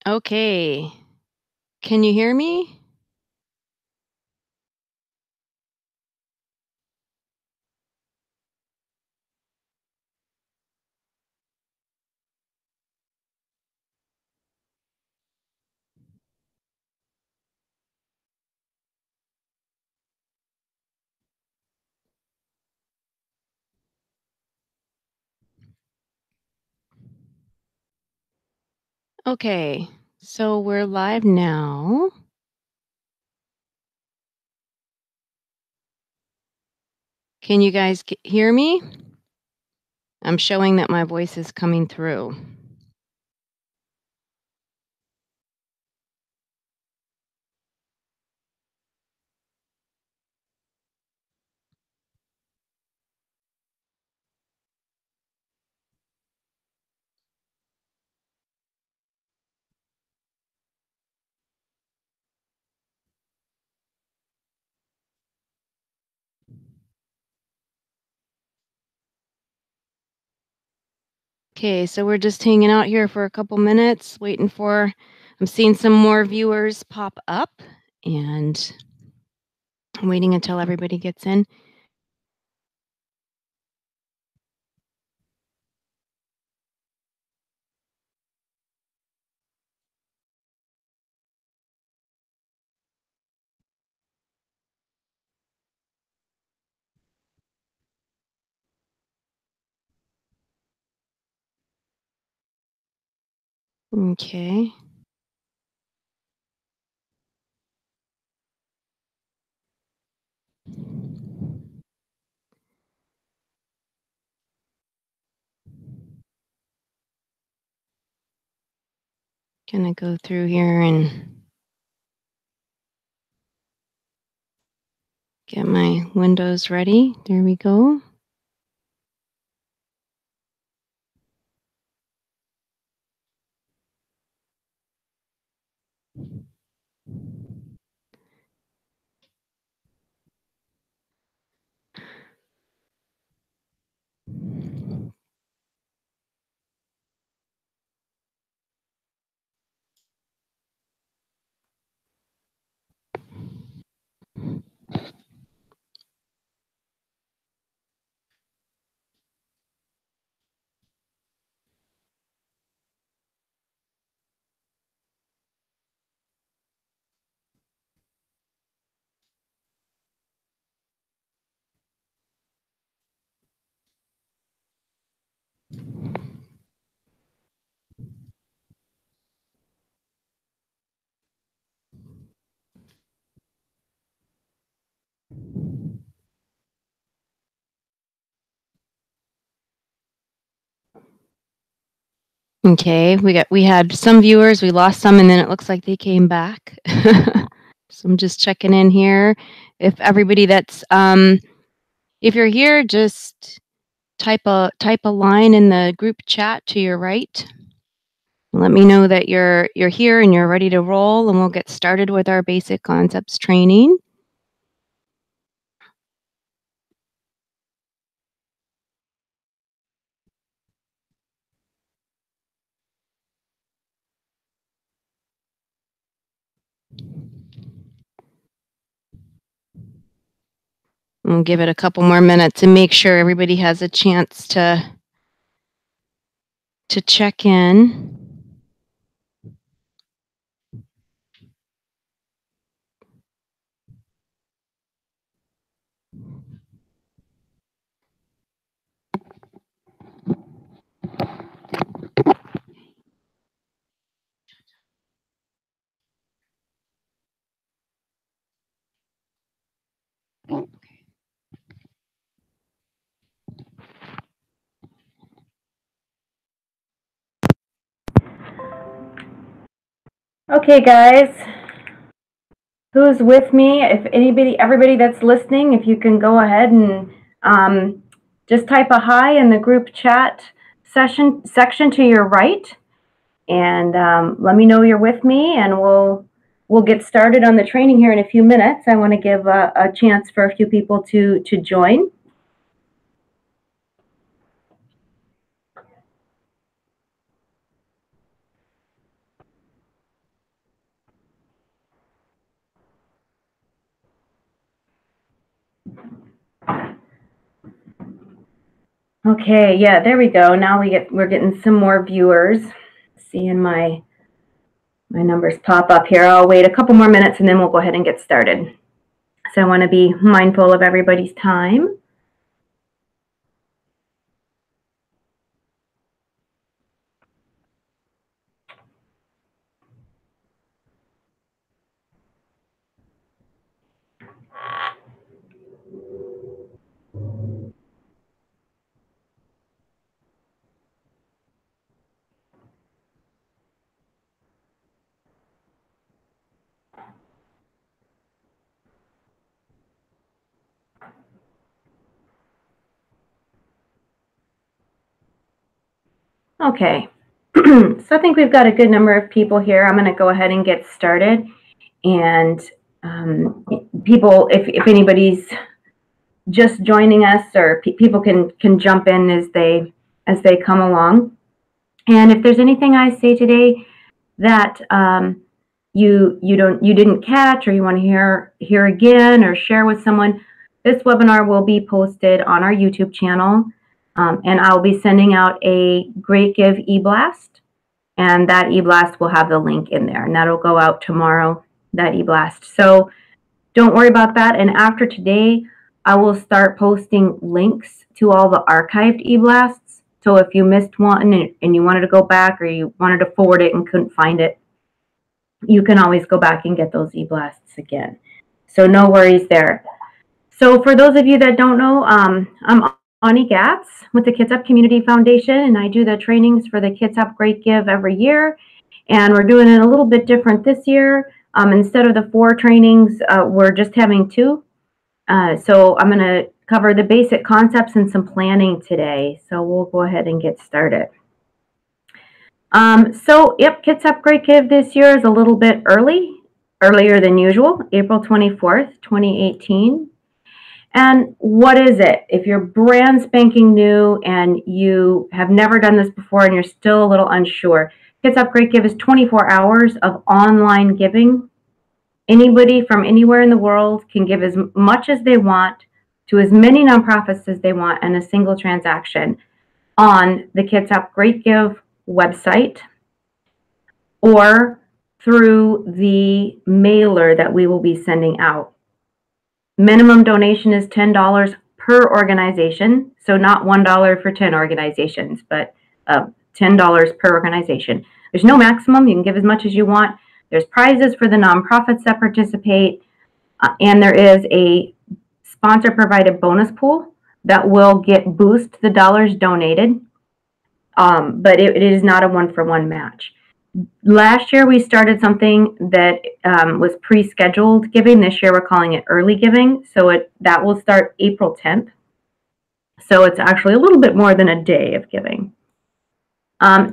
Okay. Can you hear me? Okay. So we're live now. Can you guys hear me? I'm showing that my voice is coming through. Okay, so we're just hanging out here for a couple minutes, I'm seeing some more viewers pop up, and I'm waiting until everybody gets in. Okay. Gonna go through here and get my windows ready. There we go. Okay, we had some viewers, we lost some, and then it looks like they came back. So I'm just checking in here. If everybody that's if you're here, just type a line in the group chat to your right. Let me know that you're here and you're ready to roll, and we'll get started with our basic concepts training. We'll give it a couple more minutes and make sure everybody has a chance to check in. Okay, guys, who's with me? If everybody that's listening, if you can go ahead and just type a hi in the group chat section to your right, and let me know you're with me, and we'll get started on the training here in a few minutes. I want to give a chance for a few people to join. Okay, yeah, there we go. Now we're getting some more viewers. Seeing my numbers pop up here. I'll wait a couple more minutes and then we'll go ahead and get started. So I want to be mindful of everybody's time. Okay, so I think we've got a good number of people here. I'm going to go ahead and get started. And people, if anybody's just joining us, or people can jump in as they come along. And if there's anything I say today that you didn't catch, or you want to hear again, or share with someone, this webinar will be posted on our YouTube channel, and I'll be sending out a Great Give e-blast, and that e-blast will have the link in there, and that'll go out tomorrow, that e-blast. So don't worry about that. And after today, I will start posting links to all the archived e-blasts. So if you missed one and you wanted to go back, or you wanted to forward it and couldn't find it, you can always go back and get those e-blasts again. So no worries there. So for those of you that don't know, I'm Ani Gatz with the Kitsap Community Foundation, and I do the trainings for the Kitsap Great Give every year. And we're doing it a little bit different this year. Instead of the 4 trainings, we're just having 2. So I'm going to cover the basic concepts and some planning today. So we'll go ahead and get started. Yep, Kitsap Great Give this year is a little bit earlier than usual, April 24th, 2018. And what is it? If you're brand spanking new and you have never done this before and you're still a little unsure, Kitsap Great Give is 24 hours of online giving. Anybody from anywhere in the world can give as much as they want to as many nonprofits as they want in a single transaction on the Kitsap Great Give website, or through the mailer that we will be sending out. Minimum donation is $10 per organization, so not $1 for 10 organizations, but $10 per organization. There's no maximum. You can give as much as you want. There's prizes for the nonprofits that participate, and there is a sponsor-provided bonus pool that will boost the dollars donated, but it is not a one-for-one match. Last year, we started something that was pre-scheduled giving. This year, we're calling it early giving. So that will start April 10th. So it's actually a little bit more than a day of giving.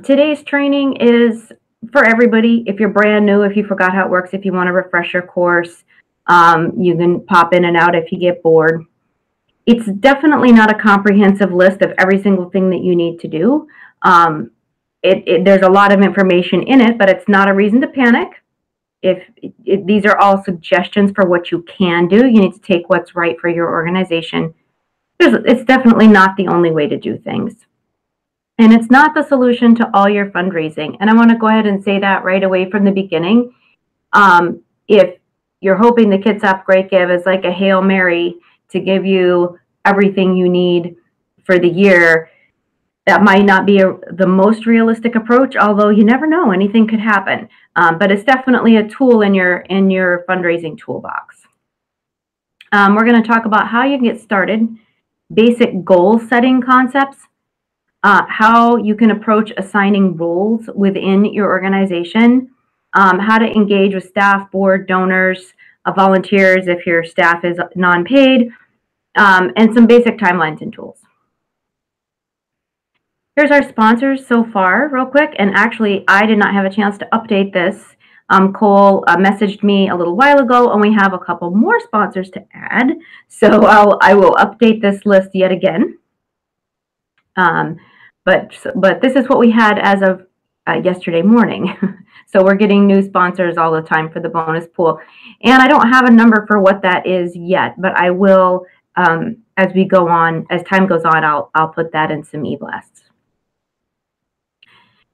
Today's training is for everybody. If you're brand new, if you forgot how it works, if you want to refresh your course, you can pop in and out if you get bored. It's definitely not a comprehensive list of every single thing that you need to do. There's a lot of information in it, but it's not a reason to panic. These are all suggestions for what you can do. You need to take what's right for your organization. It's definitely not the only way to do things. And it's not the solution to all your fundraising. And I want to go ahead and say that right away from the beginning. If you're hoping the Kitsap Great Give is like a Hail Mary to give you everything you need for the year, that might not be the most realistic approach, although you never know, anything could happen. But it's definitely a tool in your fundraising toolbox. We're going to talk about how you can get started, basic goal setting concepts, how you can approach assigning roles within your organization, how to engage with staff, board, donors, volunteers if your staff is non-paid, and some basic timelines and tools. Here's our sponsors so far, real quick. And actually, I did not have a chance to update this. Cole messaged me a little while ago, and we have a couple more sponsors to add. So I will update this list yet again. But this is what we had as of yesterday morning. So we're getting new sponsors all the time for the bonus pool. And I don't have a number for what that is yet, but I will as we go on, as time goes on, I'll put that in some e-blasts.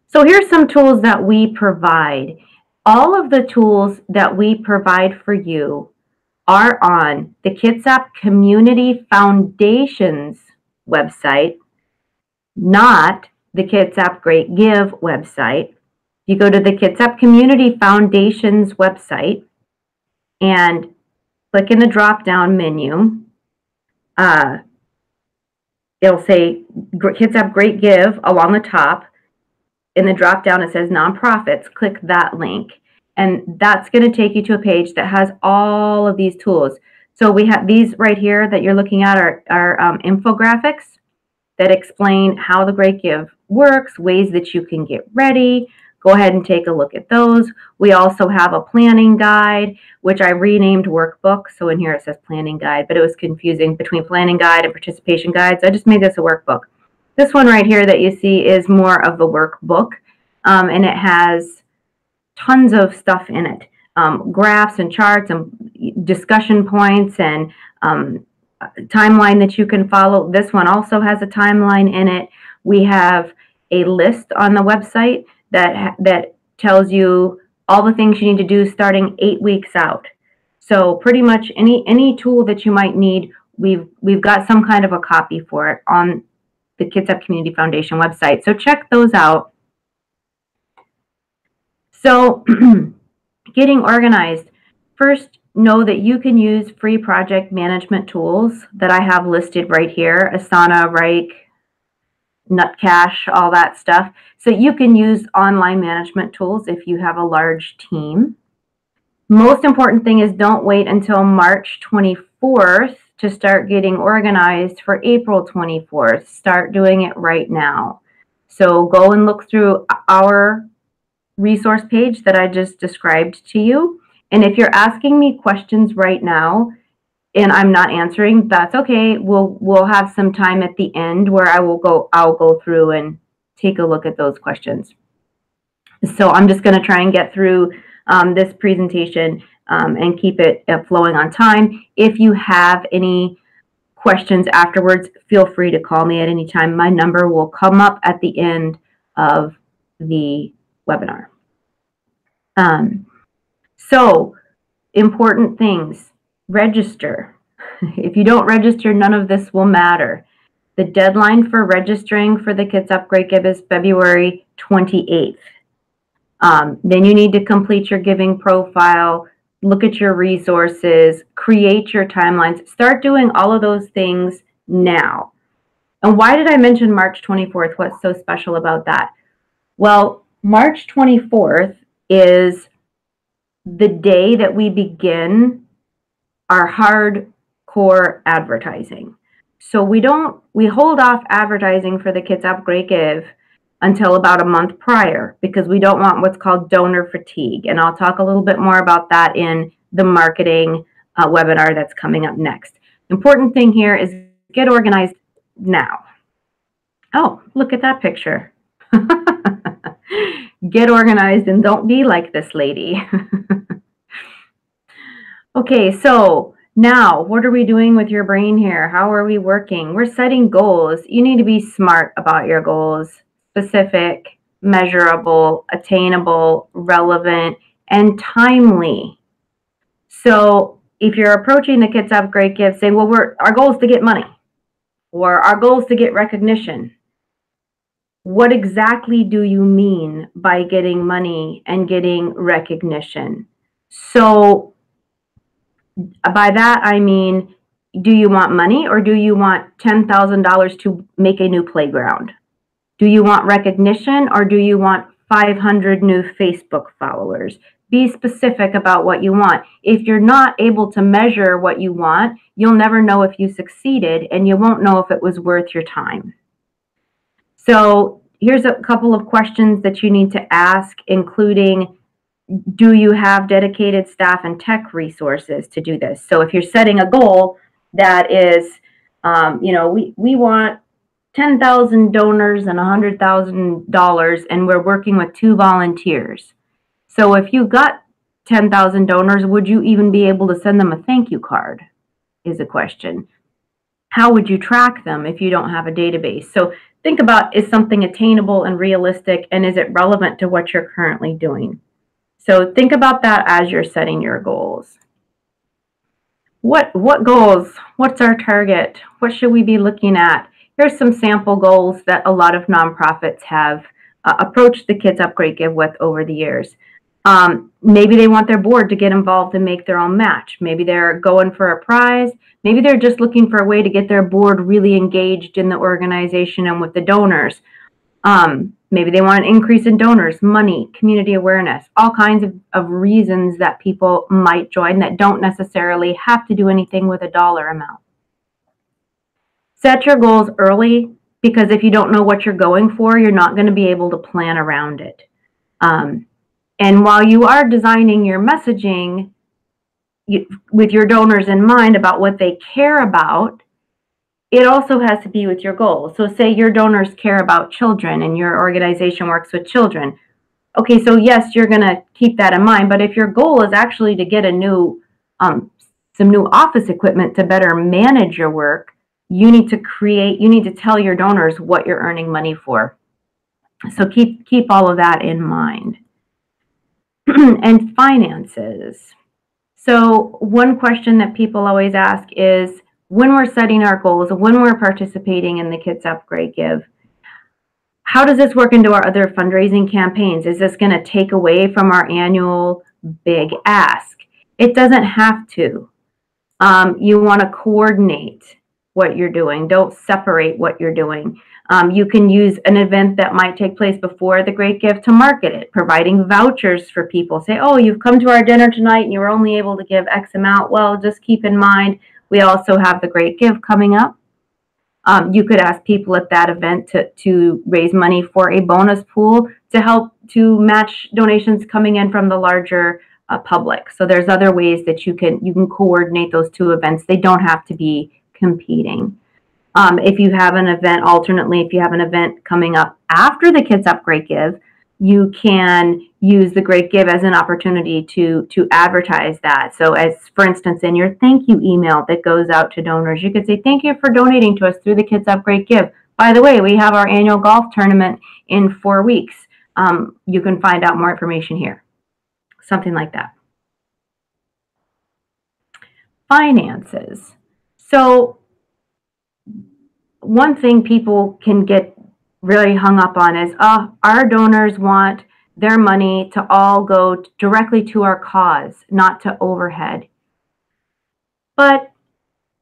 So here's some tools that we provide. All of the tools that we provide for you are on the Kitsap Community Foundation's website, not the Kitsap Great Give website. You go to the Kitsap Community Foundation's website and click in the drop-down menu. It'll say Kitsap Great Give along the top. In the drop-down, it says nonprofits. Click that link. And that's going to take you to a page that has all of these tools. So we have these right here that you're looking at are infographics that explain how the Great Give works, ways that you can get ready. Go ahead and take a look at those. We also have a planning guide, which I renamed workbook. So in here it says planning guide, but it was confusing between planning guide and participation guide. So I just made this a workbook. This one right here that you see is more of the workbook, and it has tons of stuff in it. Graphs and charts and discussion points and timeline that you can follow. This one also has a timeline in it. We have a list on the website that tells you all the things you need to do starting 8 weeks out. So pretty much any tool that you might need, we've got some kind of a copy for it on the Kitsap Community Foundation website. So check those out. So getting organized. First, know that you can use free project management tools that I have listed right here, Asana, Rike, Nutcash, all that stuff. So you can use online management tools if you have a large team. Most important thing is don't wait until March 24th to start getting organized for April 24th. Start doing it right now. So go and look through our resource page that I just described to you. And if you're asking me questions right now and I'm not answering, that's okay. We'll have some time at the end where I'll go through and take a look at those questions. So I'm just going to try and get through this presentation and keep it flowing on time. If you have any questions afterwards, feel free to call me at any time. My number will come up at the end of the webinar. So important things, register. If you don't register, none of this will matter. The deadline for registering for the Kitsap Great Give is February 28th. Then you need to complete your giving profile, look at your resources, create your timelines, start doing all of those things now. And why did I mention March 24th? What's so special about that? Well, March 24th is the day that we begin our hardcore advertising. So we hold off advertising for the Kitsap Great Give until about a month prior because we don't want what's called donor fatigue. And I'll talk a little bit more about that in the marketing webinar that's coming up next. Important thing here is get organized now. Oh, look at that picture. Get organized and don't be like this lady. Okay, so now what are we doing with your brain here? How are we working? We're setting goals. You need to be smart about your goals. Specific, measurable, attainable, relevant, and timely. So if you're approaching the Kitsap Great Give saying, well, our goal is to get money or our goal is to get recognition, what exactly do you mean by getting money and getting recognition? So by that, I mean, do you want money or do you want $10,000 to make a new playground? Do you want recognition or do you want 500 new Facebook followers? Be specific about what you want. If you're not able to measure what you want, you'll never know if you succeeded and you won't know if it was worth your time. So here's a couple of questions that you need to ask, including, do you have dedicated staff and tech resources to do this? So if you're setting a goal that is, we want 10,000 donors and $100,000 and we're working with 2 volunteers. So if you got 10,000 donors, would you even be able to send them a thank you card is a question. How would you track them if you don't have a database? So think about, is something attainable and realistic, and is it relevant to what you're currently doing? So think about that as you're setting your goals. What goals? What's our target? What should we be looking at? Here's some sample goals that a lot of nonprofits have approached the Kitsap Great Give with over the years. Maybe they want their board to get involved and make their own match. Maybe they're going for a prize. Maybe they're just looking for a way to get their board really engaged in the organization and with the donors. Maybe they want an increase in donors, money, community awareness, all kinds of reasons that people might join that don't necessarily have to do anything with a dollar amount. Set your goals early, because if you don't know what you're going for, you're not going to be able to plan around it. And while you are designing your messaging with your donors in mind about what they care about, it also has to be with your goals. So say your donors care about children and your organization works with children. Okay, so yes, you're going to keep that in mind. But if your goal is actually to get a new, some new office equipment to better manage your work, you need to tell your donors what you're earning money for. So keep all of that in mind. And finances. So one question that people always ask is, when we're setting our goals, when we're participating in the Kitsap Great Give, how does this work into our other fundraising campaigns? Is this going to take away from our annual big ask? It doesn't have to. You want to coordinate what you're doing. Don't separate what you're doing. You can use an event that might take place before the Great Give to market it, providing vouchers for people. Say, oh, you've come to our dinner tonight and you were only able to give X amount. Well, just keep in mind, we also have the Great Give coming up. You could ask people at that event to raise money for a bonus pool to help to match donations coming in from the larger public. So there's other ways that you can coordinate those two events. They don't have to be competing. If you have an event, alternately, if you have an event coming up after the Kitsap Great Give, you can use the Great Give as an opportunity to advertise that. So as, for instance, in your thank you email that goes out to donors, you could say, thank you for donating to us through the Kitsap Great Give. By the way, we have our annual golf tournament in 4 weeks. You can find out more information here. Something like that. Finances. So one thing people can get really hung up on is, our donors want their money to all go directly to our cause, not to overhead. But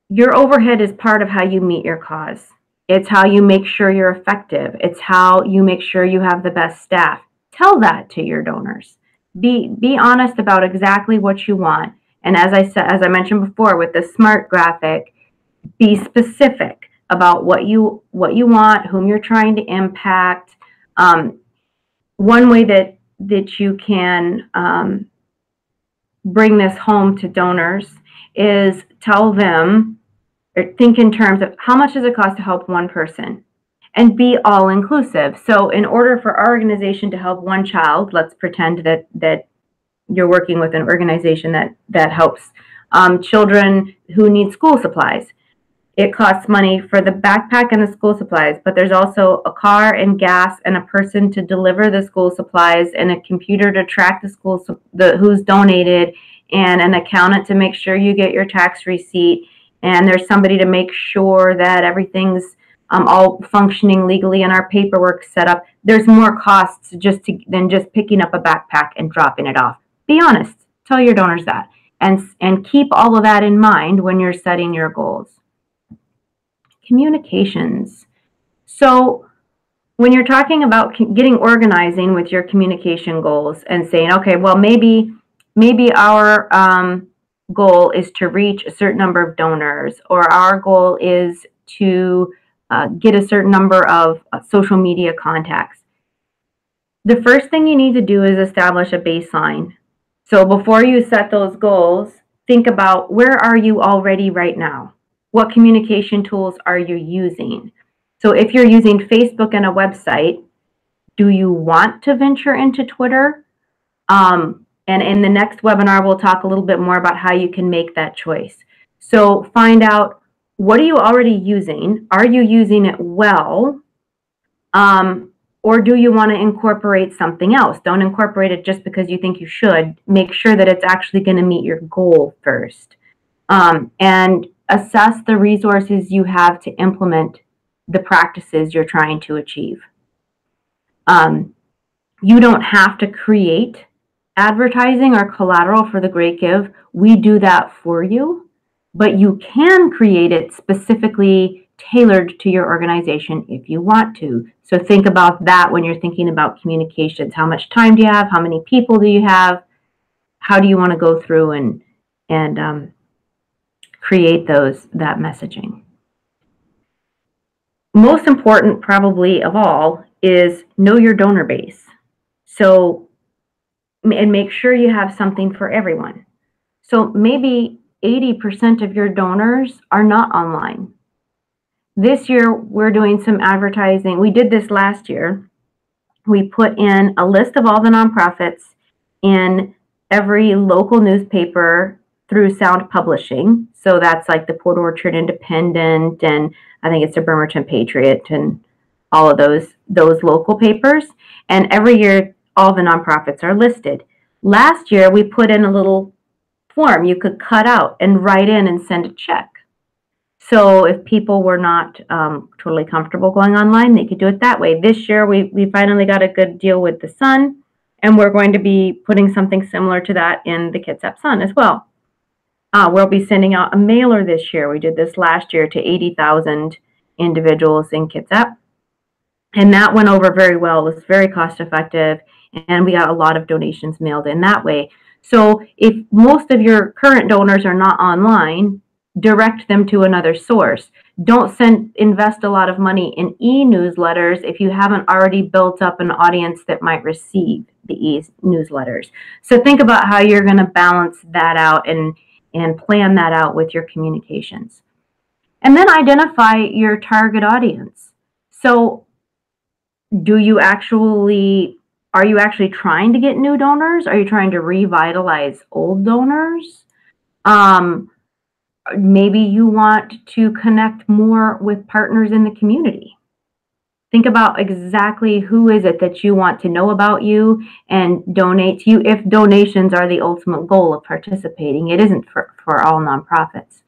your overhead is part of how you meet your cause. It's how you make sure you're effective. It's how you make sure you have the best staff. Tell that to your donors. Be honest about exactly what you want. And as I mentioned before with the SMART graphic, be specific about what you want, whom you're trying to impact. One way that you can bring this home to donors is tell them, or think in terms of how much does it cost to help one person, and be all inclusive. So in order for our organization to help one child, let's pretend that you're working with an organization that helps children who need school supplies. It costs money for the backpack and the school supplies, but there's also a car and gas and a person to deliver the school supplies and a computer to track who's donated, and an accountant to make sure you get your tax receipt, and there's somebody to make sure that everything's all functioning legally and our paperwork set up. There's more costs than just picking up a backpack and dropping it off. Be honest. Tell your donors that, and keep all of that in mind when you're setting your goals. Communications. So when you're talking about getting organizing with your communication goals and saying, okay, well, maybe our goal is to reach a certain number of donors, or our goal is to get a certain number of social media contacts. The first thing you need to do is establish a baseline. So before you set those goals, think about, where are you already right now? What communication tools are you using? So if you're using Facebook and a website, do you want to venture into Twitter? And in the next webinar, we'll talk a little bit more about how you can make that choice. So find out what are you already using? Are you using it well? Or do you want to incorporate something else? Don't incorporate it just because you think you should. Make sure that it's actually going to meet your goal first. And assess the resources you have to implement the practices you're trying to achieve. You don't have to create advertising or collateral for the Great Give. We do that for you, but you can create it specifically tailored to your organization if you want to. So think about that when you're thinking about communications. How much time do you have? How many people do you have? How do you want to go through and create that messaging? Most important, probably of all, is know your donor base. So, and make sure you have something for everyone. So maybe 80% of your donors are not online. This year, we're doing some advertising. We did this last year. We put in a list of all the nonprofits in every local newspaper through Sound Publishing. So that's like the Port Orchard Independent, and I think it's the Bremerton Patriot, and all of those local papers. And every year, all the nonprofits are listed. Last year, we put in a little form you could cut out and write in and send a check. So if people were not totally comfortable going online, they could do it that way. This year, we finally got a good deal with the Sun, and we're going to be putting something similar to that in the Kitsap Sun as well. We'll be sending out a mailer this year. We did this last year to 80,000 individuals in Kitsap, and that went over very well. It was very cost effective, and we got a lot of donations mailed in that way. So if most of your current donors are not online, direct them to another source. Don't invest a lot of money in e-newsletters if you haven't already built up an audience that might receive the e-newsletters. So think about how you're going to balance that out and plan that out with your communications. And then identify your target audience. So are you actually trying to get new donors? Are you trying to revitalize old donors? Maybe you want to connect more with partners in the community. Think about exactly who is it that you want to know about you and donate to you, if donations are the ultimate goal of participating. It isn't for all nonprofits.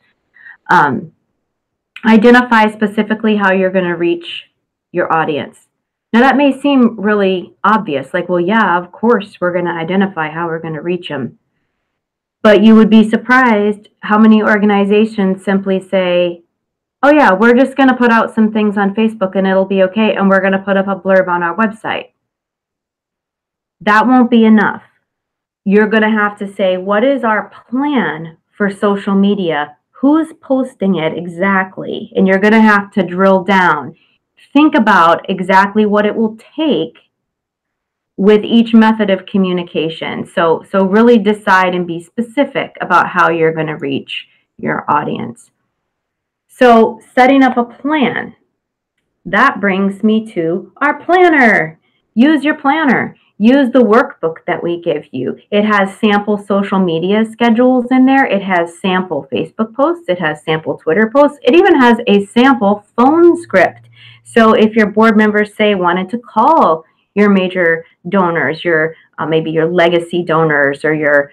Identify specifically how you're going to reach your audience. Now, that may seem really obvious, like, well, yeah, of course, we're going to identify how we're going to reach them. But you would be surprised how many organizations simply say, oh, yeah, we're just going to put out some things on Facebook and it'll be okay, and we're going to put up a blurb on our website. That won't be enough. You're going to have to say, what is our plan for social media? Who's posting it exactly? And you're going to have to drill down. Think about exactly what it will take with each method of communication. So really decide and be specific about how you're going to reach your audience. So setting up a plan. That brings me to our planner. Use your planner. Use the workbook that we give you. It has sample social media schedules in there. It has sample Facebook posts. It has sample Twitter posts. It even has a sample phone script. So if your board members, say, wanted to call your major donors, your maybe your legacy donors, or your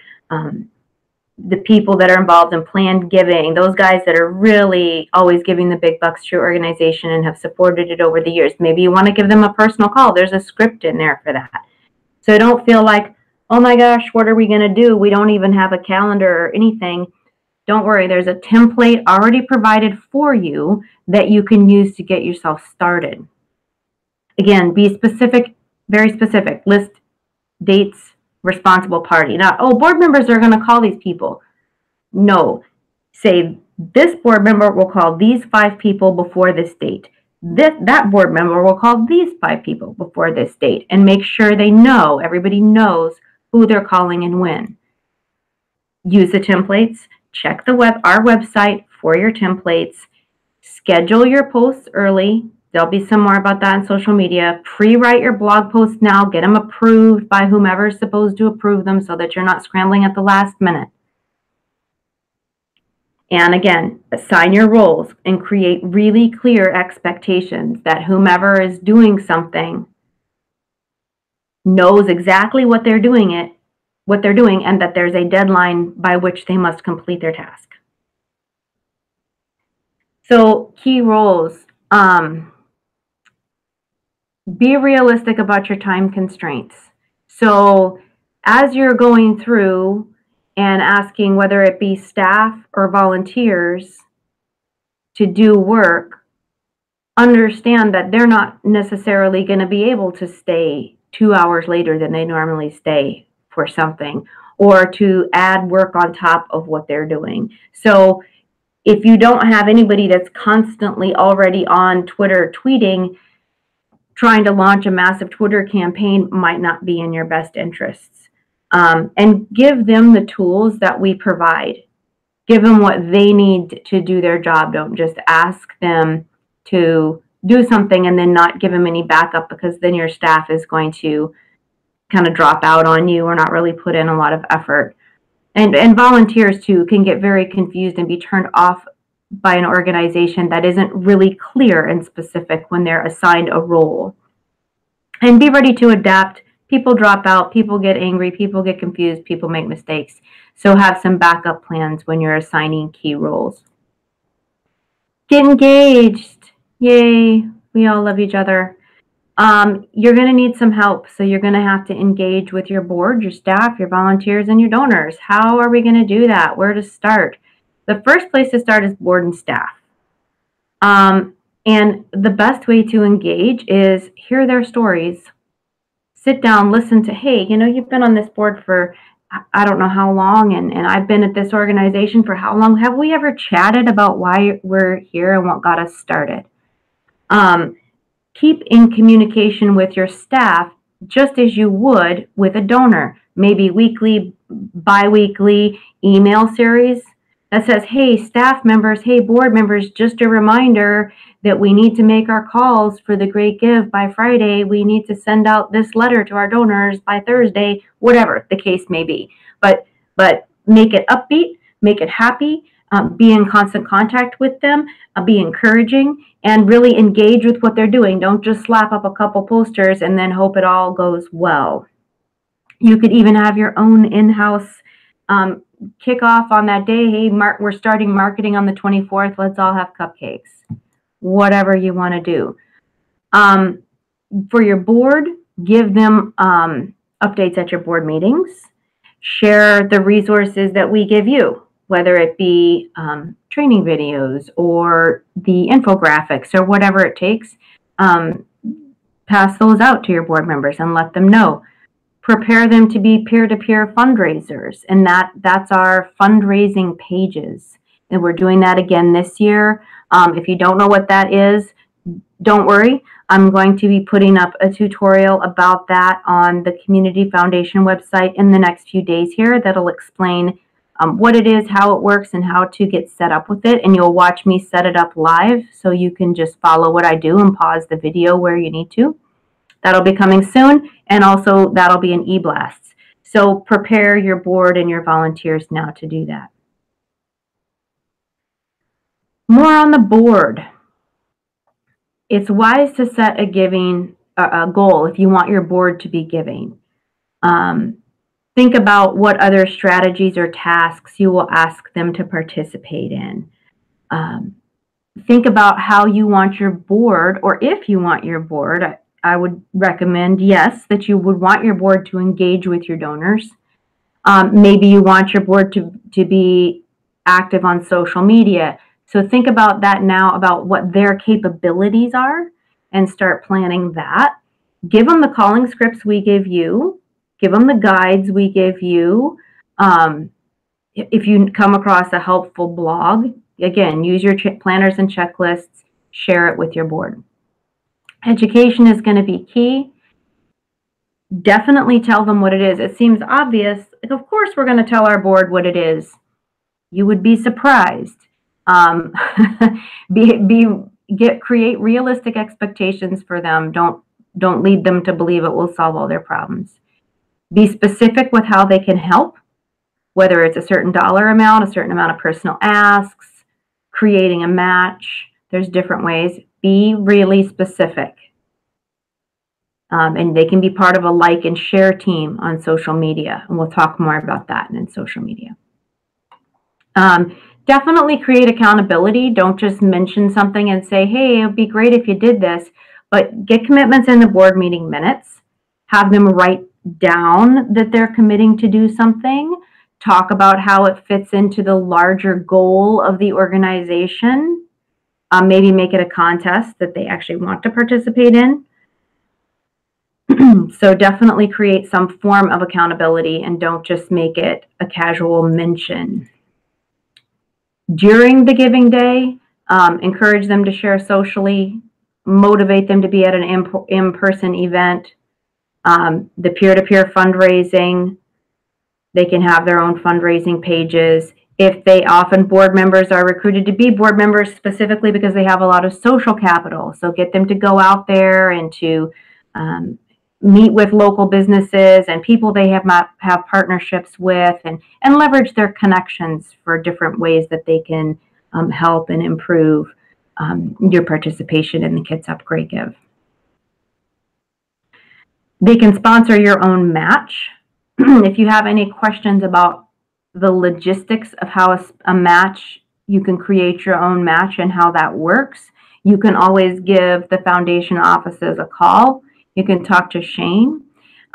the people that are involved in planned giving, those guys that are really always giving the big bucks to your organization and have supported it over the years. Maybe you want to give them a personal call. There's a script in there for that. So don't feel like, oh my gosh, what are we going to do? We don't even have a calendar or anything. Don't worry, there's a template already provided for you that you can use to get yourself started. Again, be specific, very specific. List dates, responsible party. Not, oh, board members are going to call these people. No. Say, this board member will call these 5 people before this date. That board member will call these 5 people before this date. And make sure they know, everybody knows who they're calling and when. Use the templates. Check our website for your templates. Schedule your posts early. There'll be some more about that on social media. Pre-write your blog posts now. Get them approved by whomever is supposed to approve them so that you're not scrambling at the last minute. And again, assign your roles and create really clear expectations that whomever is doing something knows exactly what they're doing, and that there's a deadline by which they must complete their task. So key roles, be realistic about your time constraints. So as you're going through and asking whether it be staff or volunteers to do work, understand that they're not necessarily going to be able to stay 2 hours later than they normally stay for something, or to add work on top of what they're doing. So if you don't have anybody that's constantly already on Twitter tweeting, trying to launch a massive Twitter campaign might not be in your best interests. And give them the tools that we provide. Give them what they need to do their job. Don't just ask them to do something and then not give them any backup, because then your staff is going to kind of drop out on you or not really put in a lot of effort. And volunteers too can get very confused and be turned off by an organization that isn't really clear and specific when they're assigned a role. And be ready to adapt. People drop out, people get angry, people get confused, people make mistakes. So have some backup plans when you're assigning key roles. Get engaged. Yay, we all love each other. You're going to need some help. So you're going to have to engage with your board, your staff, your volunteers, and your donors. How are we going to do that? Where to start? The first place to start is board and staff. And the best way to engage is hear their stories. Sit down, listen to, hey, you've been on this board for I don't know how long, and I've been at this organization for how long. Have we ever chatted about why we're here and what got us started? Keep in communication with your staff just as you would with a donor, maybe weekly, bi-weekly email series that says, hey, staff members, hey, board members, just a reminder that we need to make our calls for the Great Give by Friday. We need to send out this letter to our donors by Thursday, whatever the case may be. But make it upbeat, make it happy, be in constant contact with them, be encouraging, and really engage with what they're doing. Don't just slap up a couple posters and then hope it all goes well. You could even have your own in-house kickoff on that day. Hey, we're starting marketing on the 24th. Let's all have cupcakes. Whatever you want to do. For your board, give them updates at your board meetings. Share the resources that we give you, whether it be training videos or the infographics or whatever it takes. Pass those out to your board members and let them know. Prepare them to be peer-to-peer fundraisers, and that's our fundraising pages. And we're doing that again this year. If you don't know what that is, don't worry. I'm going to be putting up a tutorial about that on the Community Foundation website in the next few days here that'll explain what it is, how it works, and how to get set up with it. And you'll watch me set it up live, so you can just follow what I do and pause the video where you need to. That'll be coming soon, and also that'll be an e-blast. So prepare your board and your volunteers now to do that. More on the board. It's wise to set a goal if you want your board to be giving. Think about what other strategies or tasks you will ask them to participate in. Think about how you want your board, or if you want your board, I would recommend, yes, that you would want your board to engage with your donors. Maybe you want your board to be active on social media. So think about that now, about what their capabilities are, and start planning that. Give them the calling scripts we give you. Give them the guides we give you. If you come across a helpful blog, again, use your planners and checklists. Share it with your board. Education is going to be key. Definitely tell them what it is. It seems obvious. Of course, we're going to tell our board what it is. You would be surprised. Create realistic expectations for them. Don't lead them to believe it will solve all their problems. Be specific with how they can help. whether it's a certain dollar amount, a certain amount of personal asks, creating a match. There's different ways. Be really specific. And they can be part of a like and share team on social media. And we'll talk more about that in social media. Definitely create accountability. Don't just mention something and say, hey, it would be great if you did this, but get commitments in the board meeting minutes. Have them write down that they're committing to do something. Talk about how it fits into the larger goal of the organization. Maybe make it a contest that they actually want to participate in. So definitely create some form of accountability and don't just make it a casual mention. During the giving day, encourage them to share socially, motivate them to be at an in-person event. The peer-to-peer fundraising, they can have their own fundraising pages. If they often board members are recruited to be board members specifically because they have a lot of social capital. So get them to go out there and to meet with local businesses and people they have partnerships with, and leverage their connections for different ways that they can help and improve your participation in the Kitsap Great Give. They can sponsor your own match. If you have any questions about the logistics of how a match, you can create your own match and how that works, you can always give the foundation offices a call. You can talk to Shane,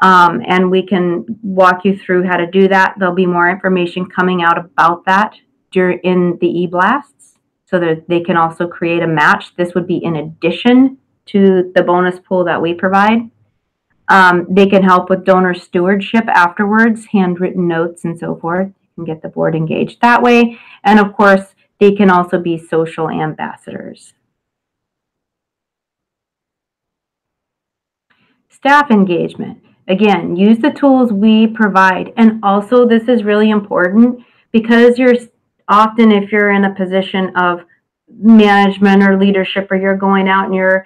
and we can walk you through how to do that. There'll be more information coming out about that in the e-blasts, so that they can also create a match. This would be in addition to the bonus pool that we provide. They can help with donor stewardship afterwards, handwritten notes and so forth. You can get the board engaged that way. And of course, they can also be social ambassadors. Staff engagement. Again, use the tools we provide. And also, this is really important because you're often, if you're in a position of management or leadership, or you're going out and you're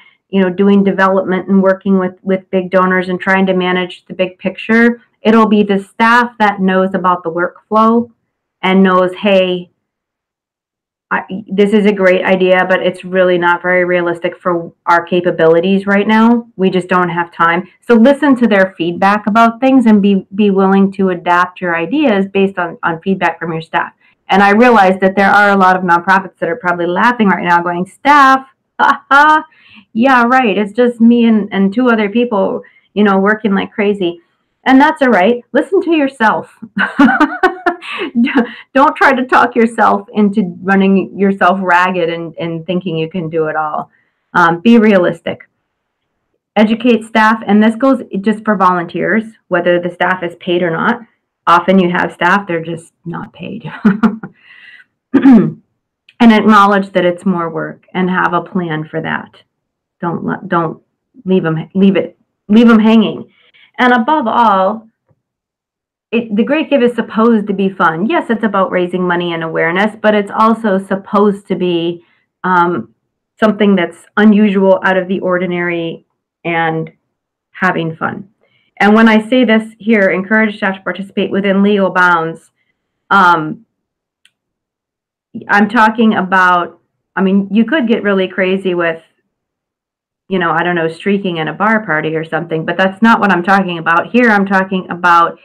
doing development and working with big donors and trying to manage the big picture, it'll be the staff that knows about the workflow and knows, hey, this is a great idea, but it's really not very realistic for our capabilities right now. We just don't have time. So listen to their feedback about things and be willing to adapt your ideas based on feedback from your staff. And I realize that there are a lot of nonprofits that are probably laughing right now going, staff, haha, yeah, right. It's just me and two other people, working like crazy. And that's all right. Listen to yourself. Don't try to talk yourself into running yourself ragged and thinking you can do it all. Be realistic. Educate staff, and this goes just for volunteers, whether the staff is paid or not. Often you have staff, they're just not paid. And acknowledge that it's more work and have a plan for that. Don't leave them hanging. And above all, the Great Give is supposed to be fun. Yes, it's about raising money and awareness, but it's also supposed to be something that's unusual, out of the ordinary, and having fun. And when I say this here, encourage staff to participate within legal bounds, I'm talking about, you could get really crazy with, I don't know, streaking in a bar party or something, but that's not what I'm talking about. Here I'm talking about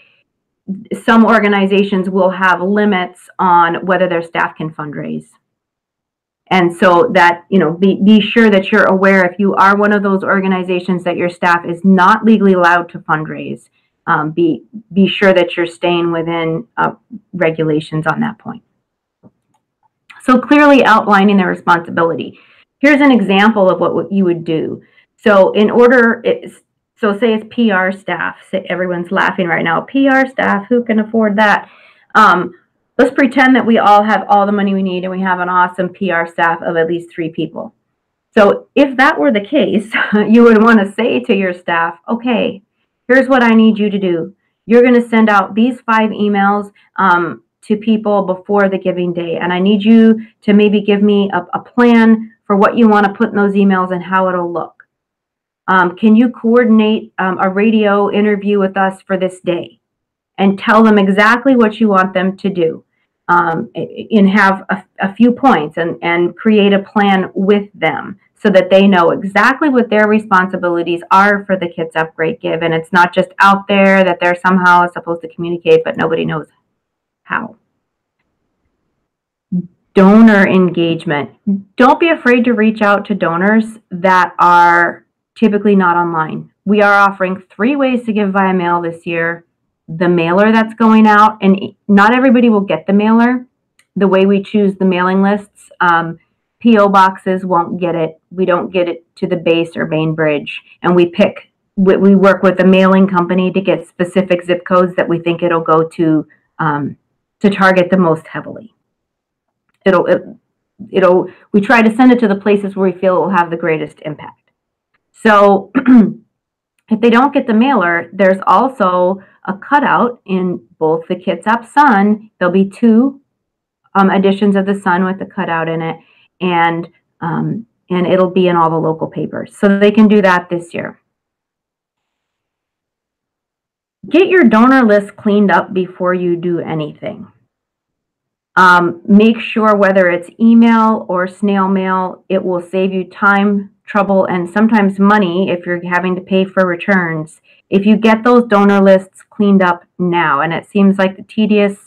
some organizations will have limits on whether their staff can fundraise. And so that, be sure that you're aware, if you are one of those organizations that your staff is not legally allowed to fundraise, be sure that you're staying within regulations on that point. So clearly outlining their responsibility. Here's an example of what you would do. So so say it's PR staff. Say everyone's laughing right now. PR staff, who can afford that? Let's pretend that we all have all the money we need and we have an awesome PR staff of at least 3 people. So if that were the case, you would want to say to your staff, okay, here's what I need you to do. You're going to send out these 5 emails to people before the giving day. And I need you to maybe give me a plan for what you want to put in those emails and how it'll look. Can you coordinate a radio interview with us for this day? and tell them exactly what you want them to do, and have a few points, and create a plan with them so that they know exactly what their responsibilities are for the Kitsap Great Give. And it's not just out there that they're somehow supposed to communicate, but nobody knows how. Donor engagement. Don't be afraid to reach out to donors that are typically not online. We are offering 3 ways to give via mail this year. The mailer that's going out, and not everybody will get the mailer. The way we choose the mailing lists, P.O. boxes won't get it. We don't get it to the base or Bainbridge, and we work with a mailing company to get specific zip codes that we think it'll go to target the most heavily. We try to send it to the places where we feel it will have the greatest impact. So if they don't get the mailer, there's also a cutout in both the Kitsap Sun. There'll be 2 editions of the Sun with the cutout in it, and it'll be in all the local papers. So they can do that this year. Get your donor list cleaned up before you do anything. Make sure, whether it's email or snail mail, it will save you time, trouble, and sometimes money if you're having to pay for returns. If you get those donor lists cleaned up now, and it seems like a tedious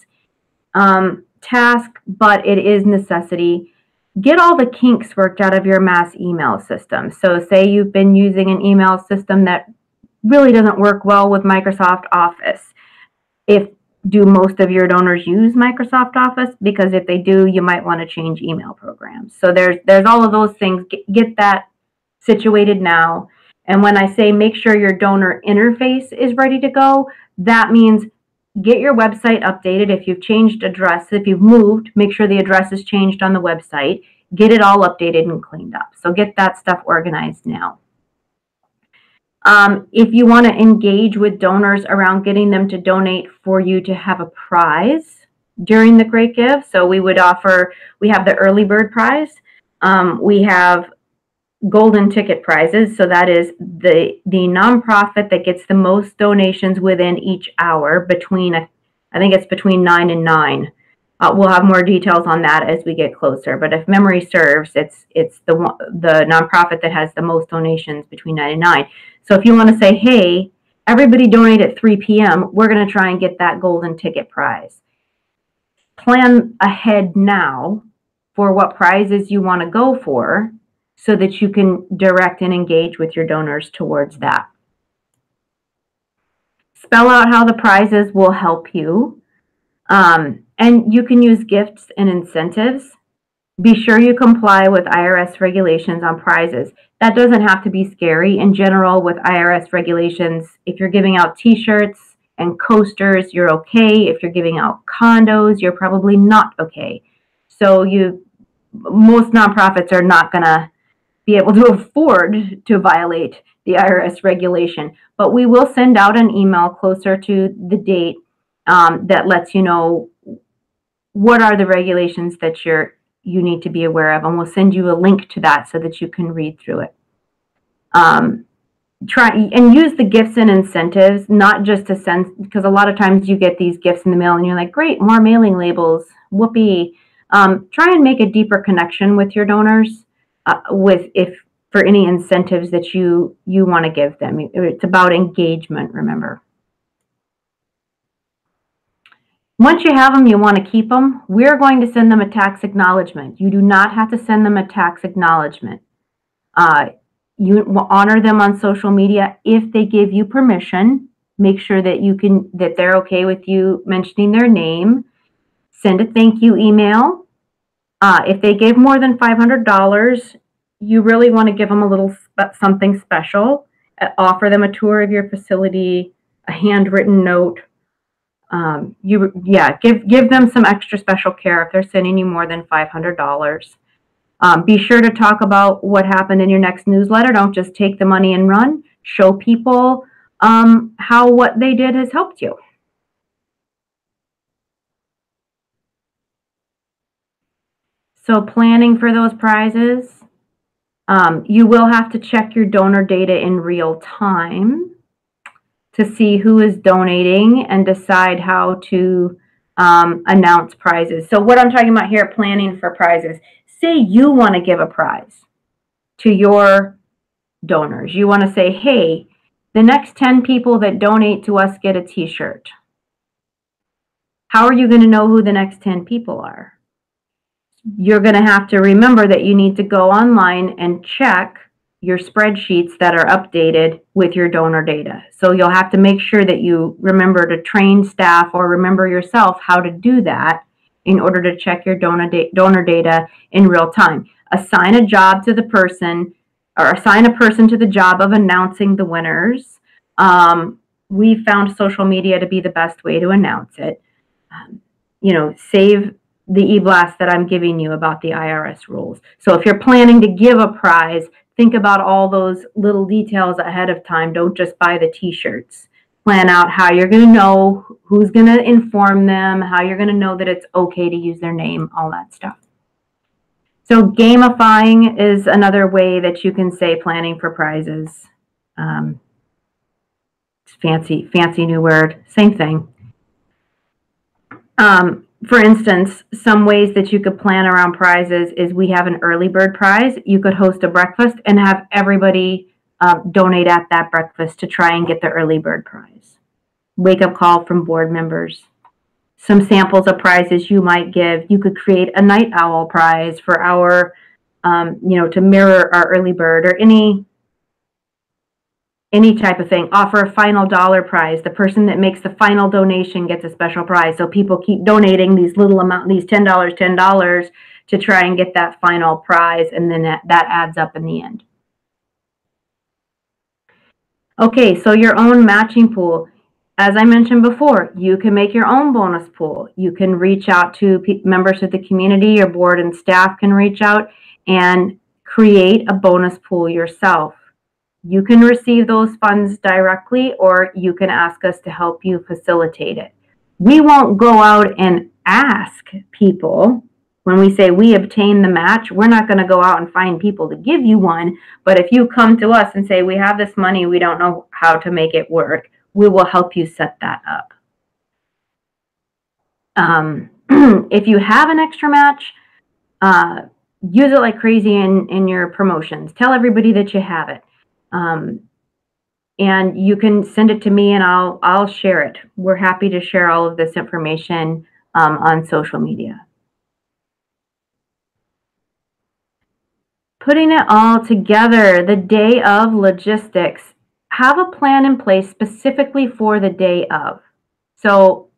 task, but it is necessity. Get all the kinks worked out of your mass email system. So say you've been using an email system that really doesn't work well with Microsoft Office. Do most of your donors use Microsoft Office? Because if they do, you might want to change email programs. So there's all of those things. Get that situated now. And when I say make sure your donor interface is ready to go, that means get your website updated. If you've changed address, if you've moved, make sure the address is changed on the website. Get it all updated and cleaned up. So get that stuff organized now. If you want to engage with donors around getting them to donate for you to have a prize during the Great Give, so we have the early bird prize. We have golden ticket prizes. So that is the nonprofit that gets the most donations within each hour between, I think it's between 9 and 9. We'll have more details on that as we get closer. But if memory serves, it's the nonprofit that has the most donations between 9 and 9. So if you want to say, hey, everybody donate at 3 p.m., we're going to try and get that golden ticket prize. Plan ahead now for what prizes you want to go for so that you can direct and engage with your donors towards that. Spell out how the prizes will help you. And you can use gifts and incentives. Be sure you comply with IRS regulations on prizes. That doesn't have to be scary. In general, with IRS regulations, if you're giving out t-shirts and coasters, you're okay. If you're giving out condos, you're probably not okay. So most nonprofits are not going to be able to afford to violate the IRS regulation. But we will send out an email closer to the date that lets you know what are the regulations that you need to be aware of, and we'll send you a link to that so that you can read through it. Try and use the gifts and incentives, not just to send, because a lot of times you get these gifts in the mail and you're like, great, more mailing labels, whoopee. Try and make a deeper connection with your donors for any incentives that you want to give them. It's about engagement, remember. Once you have them, you want to keep them. We're going to send them a tax acknowledgement. You do not have to send them a tax acknowledgement. You honor them on social media if they give you permission. Make sure that they're okay with you mentioning their name. Send a thank you email. If they gave more than $500, you really want to give them a little something special. Offer them a tour of your facility, a handwritten note. Give them some extra special care if they're sending you more than $500. Be sure to talk about what happened in your next newsletter. Don't just take the money and run. Show people how what they did has helped you. So planning for those prizes, you will have to check your donor data in real time. to see who is donating and decide how to announce prizes. So what I'm talking about here, planning for prizes. Say you want to give a prize to your donors. You want to say, hey, the next 10 people that donate to us get a t-shirt. How are you going to know who the next 10 people are? You're going to have to remember that you need to go online and check your spreadsheets that are updated with your donor data. So you'll have to make sure that you remember to train staff or remember yourself how to do that in order to check your donor data in real time. Assign a job to the person, or assign a person to the job of announcing the winners. We found social media to be the best way to announce it. Save the e-blast that I'm giving you about the IRS rules. So if you're planning to give a prize, think about all those little details ahead of time. Don't just buy the t-shirts. Plan out how you're going to know, who's going to inform them, how you're going to know that it's okay to use their name, all that stuff. So gamifying is another way that you can say planning for prizes. Fancy new word, same thing. For instance, some ways that you could plan around prizes is we have an early bird prize. You could host a breakfast and have everybody donate at that breakfast to try and get the early bird prize. Wake up call from board members. Some samples of prizes you might give. You could create a night owl prize for our, to mirror our early bird, or any type of thing. Offer a final dollar prize. The person that makes the final donation gets a special prize. So people keep donating these little amount, these $10 to try and get that final prize, and then that adds up in the end. Okay, so your own matching pool. As I mentioned before, you can make your own bonus pool. You can reach out to members of the community. Your board and staff can reach out and create a bonus pool yourself. You can receive those funds directly, or you can ask us to help you facilitate it. We won't go out and ask people. When we say we obtain the match, we're not going to go out and find people to give you one. But if you come to us and say, we have this money, we don't know how to make it work, we will help you set that up. If you have an extra match, use it like crazy in your promotions. Tell everybody that you have it. And you can send it to me and I'll share it. We're happy to share all of this information on social media. Putting it all together, the day of logistics. Have a plan in place specifically for the day of. So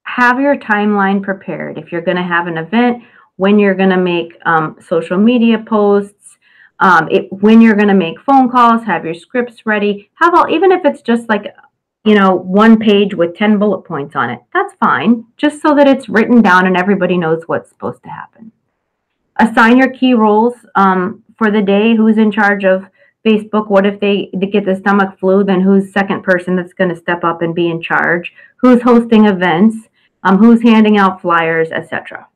have your timeline prepared. If you're going to have an event, when you're going to make social media posts, when you're going to make phone calls, have your scripts ready. Even if it's just like, one page with 10 bullet points on it, that's fine. Just so that it's written down and everybody knows what's supposed to happen. Assign your key roles for the day. Who's in charge of Facebook? What if they get the stomach flu? Then who's second person that's going to step up and be in charge? Who's hosting events? Who's handing out flyers, etc.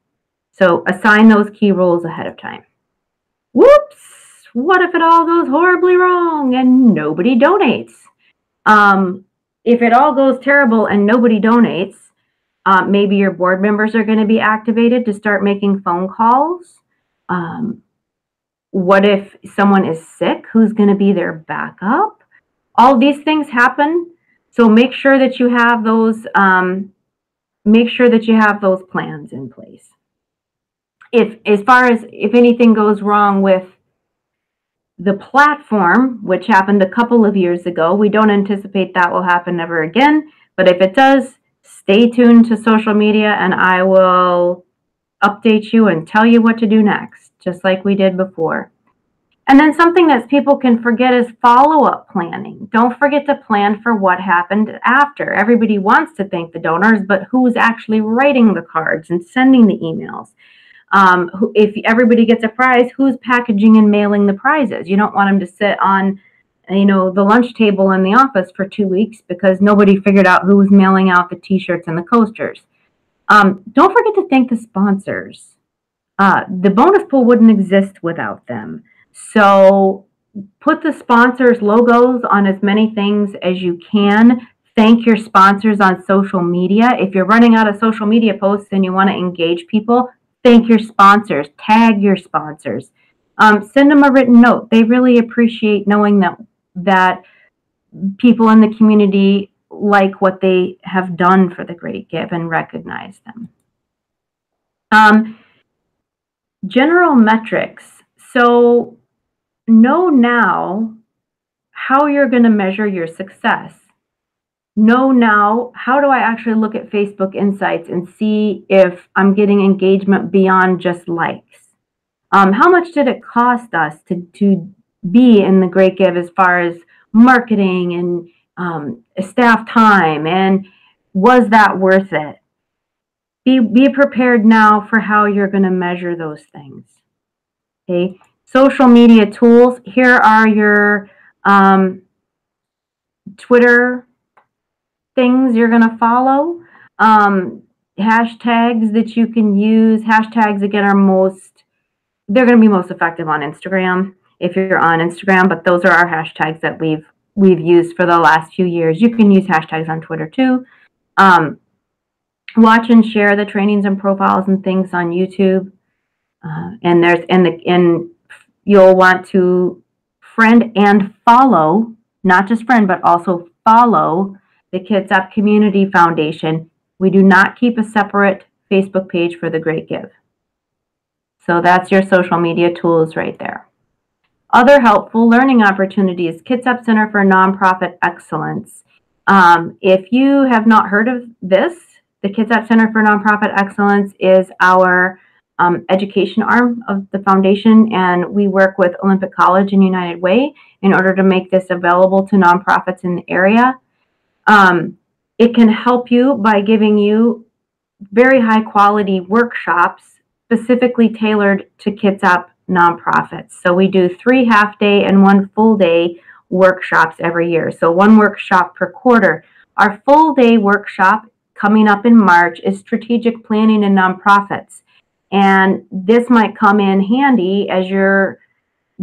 So assign those key roles ahead of time. Whoops! What if it all goes horribly wrong and nobody donates? If it all goes terrible and nobody donates, maybe your board members are going to be activated to start making phone calls. What if someone is sick? Who's going to be their backup? All these things happen. So make sure that you have those. Make sure that you have those plans in place. If anything goes wrong with the platform, which happened a couple of years ago, we don't anticipate that will happen ever again. But if it does, stay tuned to social media and I will update you and tell you what to do next, just like we did before. And then something that people can forget is follow-up planning. Don't forget to plan for what happened after. Everybody wants to thank the donors, but who's actually writing the cards and sending the emails? If everybody gets a prize, who's packaging and mailing the prizes? You don't want them to sit on the lunch table in the office for 2 weeks because nobody figured out who was mailing out the t-shirts and the coasters. Don't forget to thank the sponsors. The bonus pool wouldn't exist without them. So Put the sponsors' logos on as many things as you can. Thank your sponsors on social media. If you're running out of social media posts and you want to engage people, thank your sponsors. Tag your sponsors. Send them a written note. They really appreciate knowing that people in the community like what they have done for the Great Give and recognize them. General metrics. So know now how you're going to measure your success. Know now, how do I actually look at Facebook Insights and see if I'm getting engagement beyond just likes? How much did it cost us to be in the Great Give as far as marketing and staff time, and was that worth it? Be prepared now for how you're going to measure those things. Okay, social media tools. Here are your Twitter things you're going to follow. Hashtags that you can use. Hashtags, again, they're going to be most effective on Instagram if you're on Instagram, but those are our hashtags that we've used for the last few years. You can use hashtags on Twitter too. Watch and share the trainings and profiles and things on YouTube. And you'll want to friend and follow, not just friend, but also follow the Kitsap Community Foundation. We do not keep a separate Facebook page for the Great Give. So that's your social media tools right there. Other helpful learning opportunities, Kitsap Center for Nonprofit Excellence. If you have not heard of this, the Kitsap Center for Nonprofit Excellence is our education arm of the foundation, and we work with Olympic College and United Way in order to make this available to nonprofits in the area. It can help you by giving you very high quality workshops specifically tailored to Kitsap nonprofits. So we do 3 half-day and 1 full-day workshops every year. So 1 workshop per quarter. Our full-day workshop coming up in March is strategic planning in nonprofits. And this might come in handy as you're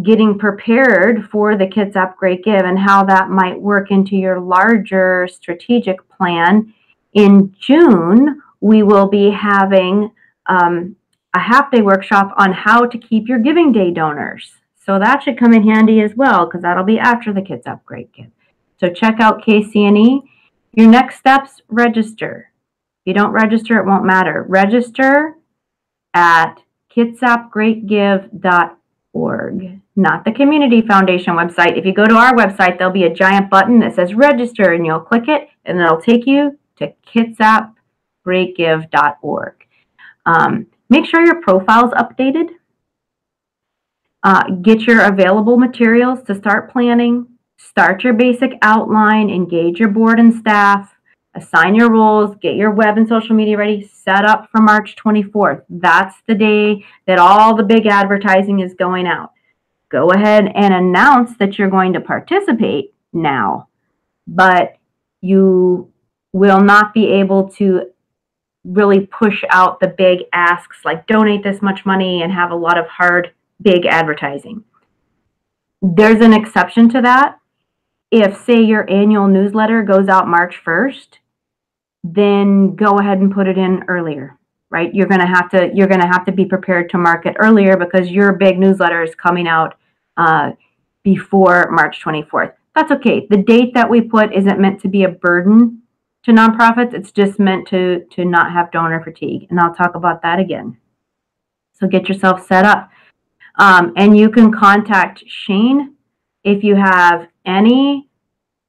getting prepared for the Kitsap Great Give and how that might work into your larger strategic plan. In June, we will be having a half-day workshop on how to keep your Giving Day donors. So that should come in handy as well, because that'll be after the Kitsap Great Give. So check out KCNE. Your next steps, register. If you don't register, it won't matter. Register at kitsapgreatgive.org, not the Community Foundation website. If you go to our website, there'll be a giant button that says register, and you'll click it, and it'll take you to kitsapgreatgive.org. Make sure your profile's updated. Get your available materials to start planning. Start your basic outline. Engage your board and staff. Assign your roles. Get your web and social media ready. Set up for March 24th. That's the day that all the big advertising is going out. Go ahead and announce that you're going to participate now, but you will not be able to really push out the big asks like donate this much money and have a lot of hard, big advertising. There's an exception to that. If, say, your annual newsletter goes out March 1st, then go ahead and put it in earlier, right? You're going to have to be prepared to market earlier because your big newsletter is coming out before March 24th. That's okay. The date that we put isn't meant to be a burden to nonprofits. It's just meant to not have donor fatigue. And I'll talk about that again. So get yourself set up. And you can contact Shane if you have any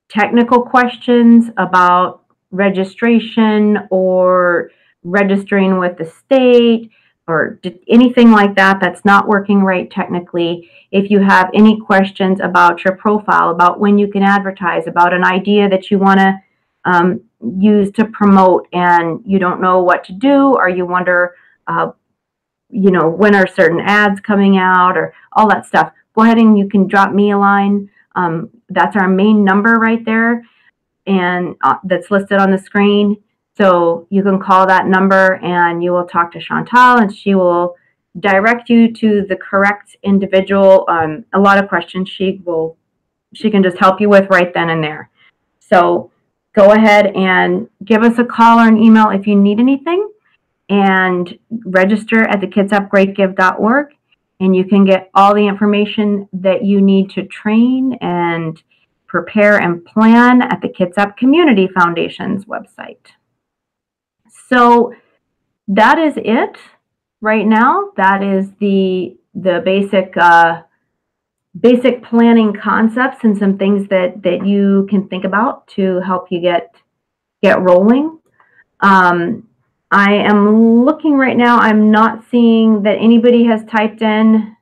technical questions about registration or registering with the state or anything like that that's not working right technically. If you have any questions about your profile, about when you can advertise, about an idea that you want to use to promote and you don't know what to do, or you wonder, when are certain ads coming out or all that stuff, go ahead and you can drop me a line. That's our main number right there, and that's listed on the screen. So you can call that number and you will talk to Chantal, and she will direct you to the correct individual. A lot of questions she can just help you with right then and there. So go ahead and give us a call or an email if you need anything, and register at the kitsapgreatgive.org, and you can get all the information that you need to train and prepare and plan at the Kitsap Community Foundation's website. So that is it right now. That is the basic planning concepts and some things that you can think about to help you get rolling. I am looking right now. I'm not seeing that anybody has typed in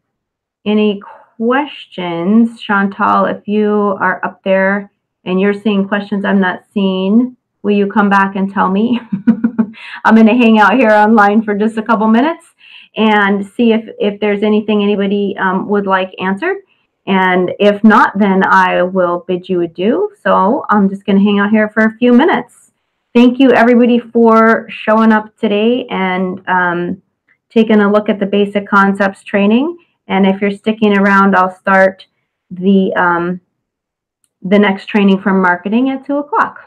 any questions. Chantal, if you are up there and you're seeing questions I'm not seeing, will you come back and tell me? I'm going to hang out here online for just a couple minutes and see if there's anything anybody would like answered. And if not, then I will bid you adieu. So I'm just going to hang out here for a few minutes. Thank you, everybody, for showing up today and taking a look at the basic concepts training. And if you're sticking around, I'll start the next training from marketing at 2 o'clock.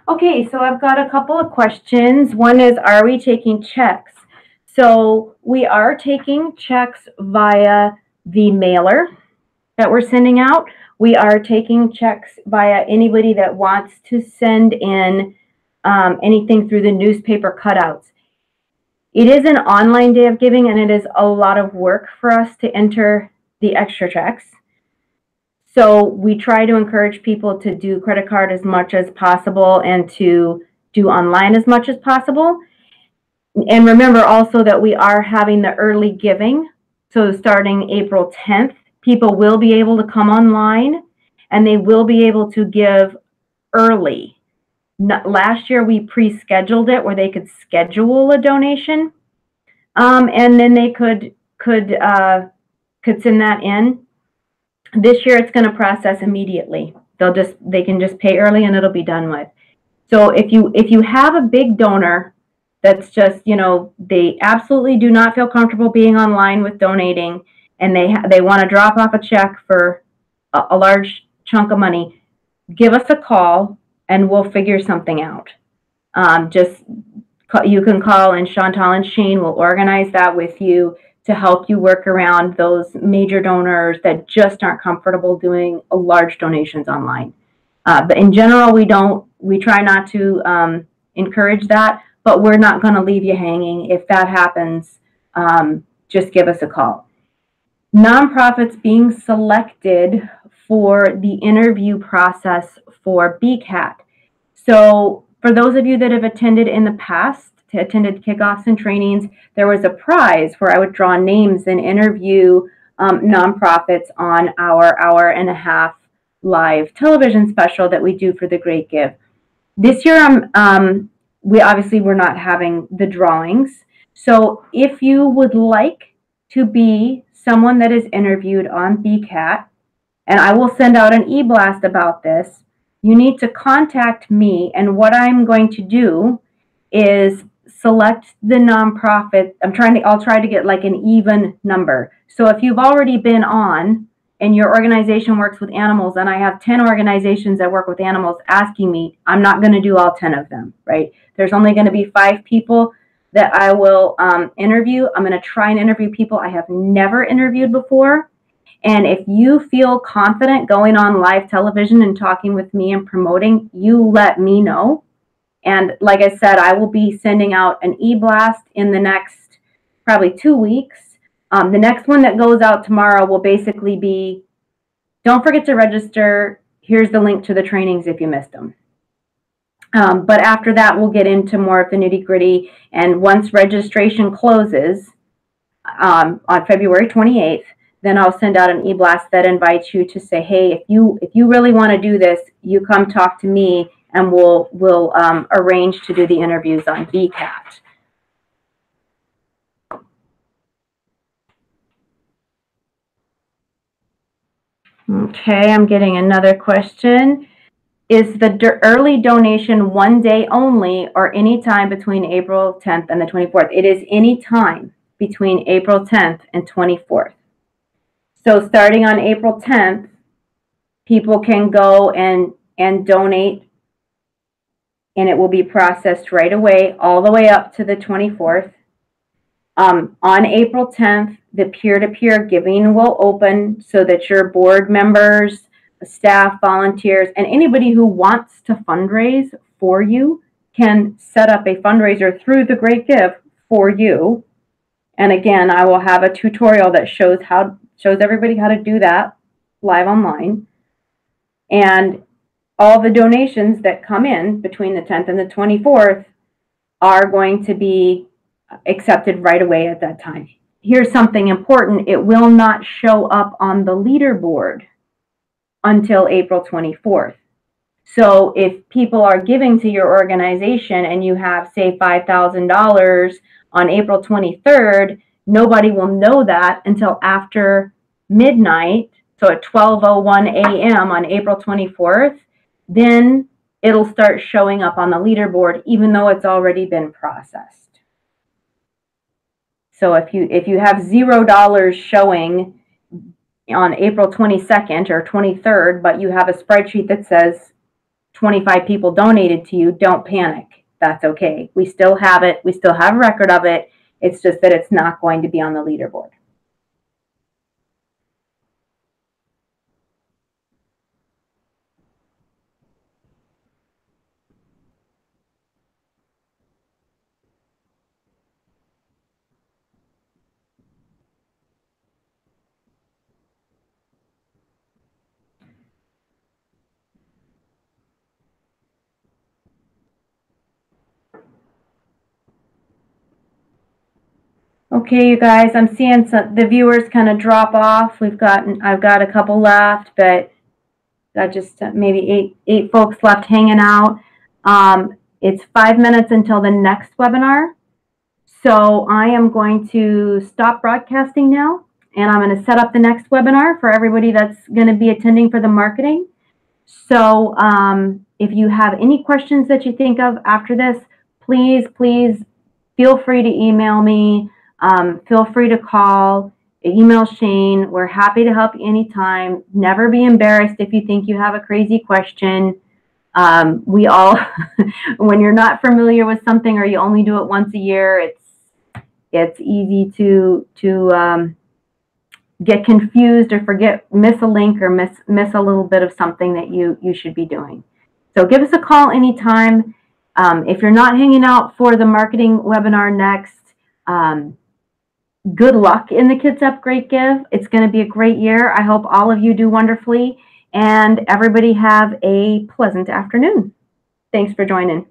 Okay, so I've got a couple of questions. One is, are we taking checks? So we are taking checks via the mailer that we're sending out. We are taking checks via anybody that wants to send in anything through the newspaper cutouts. It is an online day of giving, and it is a lot of work for us to enter the extra checks. So we try to encourage people to do credit card as much as possible and to do online as much as possible. And remember also that we are having the early giving. So starting April 10th, people will be able to come online and they will be able to give early. Last year we pre-scheduled it where they could schedule a donation, and then they could send that in. This year it's going to process immediately. They can just pay early and it'll be done with. So if you have a big donor that's just, they absolutely do not feel comfortable being online with donating, and they want to drop off a check for a large chunk of money, give us a call and we'll figure something out. You can call, and Chantal and Shane will organize that with you to help you work around those major donors that just aren't comfortable doing large donations online. But in general, we try not to encourage that, but we're not going to leave you hanging. If that happens, just give us a call. Nonprofits being selected for the interview process for BCAT. So for those of you that have attended in the past, attended kickoffs and trainings, there was a prize where I would draw names and interview nonprofits on our hour-and-a-half live television special that we do for the Great Give. This year, we're not having the drawings. So if you would like to be someone that is interviewed on BCAT, and I will send out an e-blast about this, you need to contact me, and what I'm going to do is select the nonprofit. I'll try to get like an even number. So if you've already been on and your organization works with animals, and I have 10 organizations that work with animals asking me, I'm not going to do all 10 of them, right? There's only going to be 5 people that I will interview. I'm going to try and interview people I have never interviewed before. And if you feel confident going on live television and talking with me and promoting, you let me know. And like I said, I will be sending out an e-blast in the next probably 2 weeks The next one that goes out tomorrow will basically be, don't forget to register. Here's the link to the trainings if you missed them. But after that, we'll get into more of the nitty-gritty. And once registration closes on February 28th, then I'll send out an e-blast that invites you to say, hey, if you really want to do this, you come talk to me, and we'll arrange to do the interviews on VCAT. Okay, I'm getting another question. Is the early donation one day only or any time between April 10th and the 24th? It is any time between April 10th and 24th. So starting on April 10th, people can go and donate, and it will be processed right away, all the way up to the 24th. On April 10th, the peer-to-peer giving will open so that your board members, staff, volunteers, and anybody who wants to fundraise for you can set up a fundraiser through the Great Give for you. And again, I will have a tutorial that shows everybody how to do that live online. And all the donations that come in between the 10th and the 24th are going to be accepted right away at that time. Here's something important. It will not show up on the leaderboard until April 24th. So if people are giving to your organization and you have, say, $5,000 on April 23rd, nobody will know that until after midnight. So at 12:01 a.m. on April 24th, then it'll start showing up on the leaderboard, even though it's already been processed. So if you have $0 showing on April 22nd or 23rd, but you have a spreadsheet that says 25 people donated to you, don't panic. That's okay. We still have it. We still have a record of it. It's just that it's not going to be on the leaderboard. Okay, you guys, I'm seeing the viewers kind of drop off. I've got a couple left, but got just maybe eight folks left hanging out. It's 5 minutes until the next webinar. So I am going to stop broadcasting now, and I'm going to set up the next webinar for everybody that's going to be attending for the marketing. So if you have any questions that you think of after this, please feel free to email me. Feel free to call, email Shane. We're happy to help you anytime. Never be embarrassed if you think you have a crazy question. We all, when you're not familiar with something or you only do it once a year, it's easy to get confused or miss a link or miss a little bit of something that you should be doing. So give us a call anytime. If you're not hanging out for the marketing webinar next, good luck in the Kitsap Great Give. It's going to be a great year. I hope all of you do wonderfully, and everybody have a pleasant afternoon. Thanks for joining.